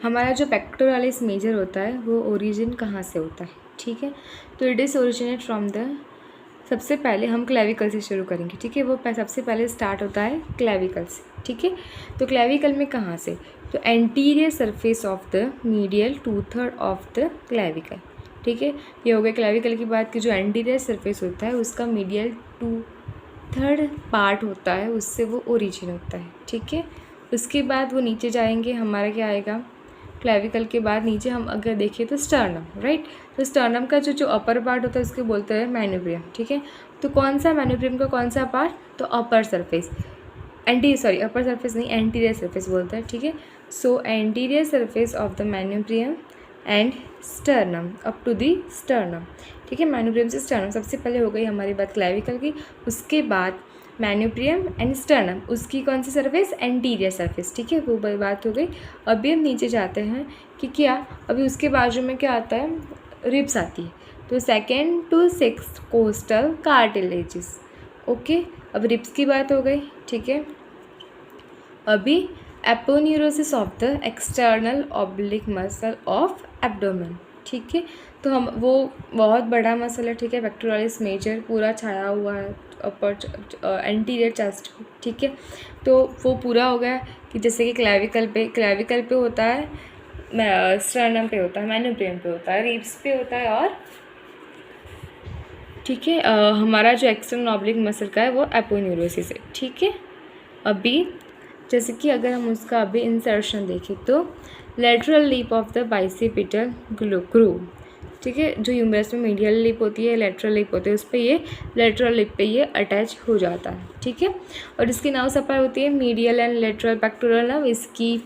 हमारा जो pectoralis major होता है वो ओरिजिन कहाँ से होता है, ठीक है। तो it is originate from the, सबसे पहले हम क्लेविकल से शुरू करेंगे, ठीक है। वो सबसे पहले स्टार्ट होता है क्लेविकल से, ठीक है। तो क्लेविकल में कहाँ से, तो anterior surface of the medial 2/3 of the clavicle, ठीक है। ये हो गया क्लेविकल की बात कि जो एंटीरियर सरफेस होता है उसका मीडियल 2/3 पार्ट होता है, उससे वो ओरिजिन होता है, ठीक है। उसके बाद वो नीचे जाएंगे, हमारा क्या आएगा, क्लेविकल के बाद नीचे हम अगर देखें तो स्टर्नम, राइट। तो स्टर्नम का जो अपर पार्ट होता है उसको बोलते हैं मैन्यूब्रियम, ठीक है। तो कौन सा मैन्यूब्रियम का कौन सा पार्ट, तो अपर सरफेस, अपर सरफेस नहीं, एंटीरियर सरफेस बोलते हैं, ठीक है। So anterior surface of the manubrium and sternum up to the sternum, ठीक है। मैन्यूब्रियम से स्टर्नम, सबसे पहले हो गई हमारी बात क्लेविकल की, उसके बाद मैन्यूब्रियम एंड स्टर्नम, उसकी कौन सी सरफेस, एंटीरियर सरफेस, ठीक है। वो बात हो गई। अभी हम नीचे जाते हैं कि क्या, अभी उसके बाजू में क्या आता है, रिब्स आती है। तो 2nd to 6th costal cartilages, okay. अब रिब्स की बात हो गई, ठीक है। अभी aponeurosis of the external oblique muscle of abdomen, ठीक है। तो हम वो बहुत बड़ा मसल है, ठीक है, पेक्टोरालिस मेजर पूरा छाया हुआ है अपर एंटीरियर चेस्ट, ठीक है। तो वो पूरा हो गया कि जैसे कि क्लेविकल पे होता है, स्टर्नम पे होता है, मैन्यूब्रियम पे होता है, रिब्स पे होता है, और ठीक है हमारा जो एक्सटर्नल ऑब्लिक मसल का है वो एपोन्यूरोसिस है, ठीक है। अभी जैसे कि अगर हम उसका अभी इंसर्शन देखें तो lateral lip of the bicipital groove, ठीक है। जो ह्यूमरस में मीडियल लिप होती है, लेटरल लिप होती है, उस पर ये लेटरल लिप पे ये अटैच हो जाता है, ठीक है। और इसकी नर्व सप्लाई होती है medial and lateral pectoral nerve, इसकी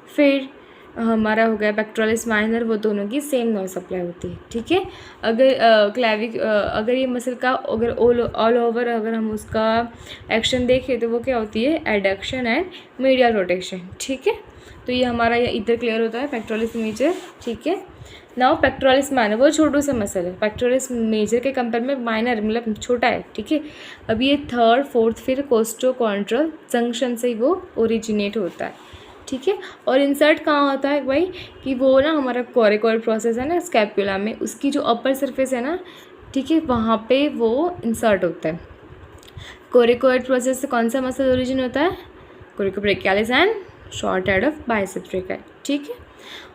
फिर हमारा हो गया पेक्टोरालिस माइनर, वो दोनों की सेम नर्व सप्लाई होती है, ठीक है। अगर अगर ये मसल का अगर ऑल ओवर अगर हम उसका एक्शन देखें तो वो क्या होती है, एडक्शन एंड मीडियल रोटेशन, ठीक है। तो ये हमारा ये इधर क्लियर होता है पेक्टोरालिस मेजर, ठीक है। नाउ पेक्टोरालिस माइनर वो छोटू सा मसल है, पेक्टोरालिस मेजर के कंपेयर में माइनर मतलब छोटा है, ठीक है। अब ये 3rd 4th फिर कोस्टोकॉन्ड्रल जंक्शन से ही वो ओरिजिनेट होता है, ठीक है। और इंसर्ट कहाँ होता है भाई, कि वो ना हमारा कोरिकॉइड प्रोसेस है ना स्कैपुला में, उसकी जो अपर सरफेस है ना, ठीक है, वहाँ पे वो इंसर्ट होता है। कोरिकॉइड प्रोसेस से कौन सा मसल ओरिजिन होता है, coracobrachialis and short head of biceps brachii, ठीक है।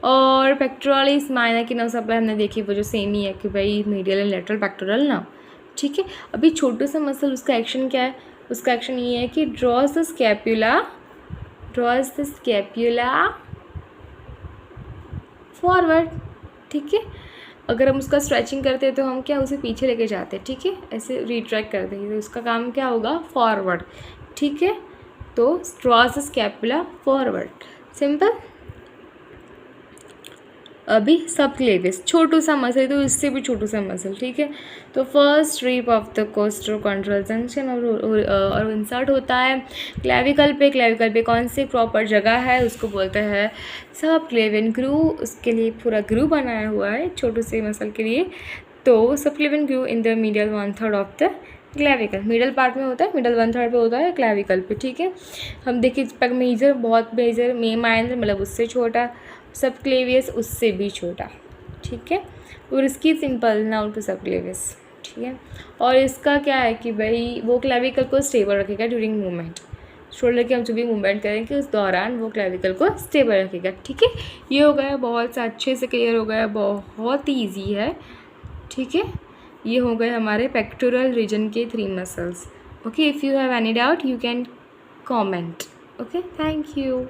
और पेक्टोरालिस माइनर की नर्व सप्लाई हमने देखी, वो जो सेम ही है कि भाई medial and lateral pectoral nerve, ठीक है। अभी छोटू सा मसल, उसका एक्शन क्या है, उसका एक्शन ये है कि ड्रॉज द स्कैपुला फॉरवर्ड, ठीक है। अगर हम उसका स्ट्रेचिंग करते हैं तो हम क्या उसे पीछे लेके जाते हैं, ठीक है, ऐसे रिट्रैक्ट करते हैं, तो उसका काम क्या होगा, फॉरवर्ड, ठीक है। तो drawers the scapula forward, simple. अभी सबक्लेवियस छोटू सा मसल, तो इससे भी छोटू सा मसल, ठीक है। तो first rib of the costochondral junction और इंसर्ट होता है क्लेविकल पे कौन सी प्रॉपर जगह है उसको बोलते हैं सबक्लेवियन ग्रूव, उसके लिए पूरा ग्रूव बनाया हुआ है छोटू से मसल के लिए। तो subclavian groove in the medial 1/3 of the clavicle, middle part में होता है, मिडल 1/3 पे होता है क्लेविकल पे, ठीक है। हम देखिए मेजर बहुत मेजर माइनर मतलब उससे छोटा, सबक्लेवियस उससे भी छोटा, ठीक है। और इसकी सिंपल नाउ टू सबक्लेवियस, ठीक है। और इसका क्या है कि भाई वो क्लेविकल को स्टेबल रखेगा ड्यूरिंग मूवमेंट, शोल्डर के हम जो भी मूवमेंट करेंगे उस दौरान वो क्लेविकल को स्टेबल रखेगा, ठीक है। ये हो गया बहुत सा अच्छे से क्लियर हो गया, बहुत ही ईजी है, ठीक है। ये हो गए हमारे पेक्टोरल रीजन के 3 muscles, okay. If you have any doubt you can comment, okay, thank you.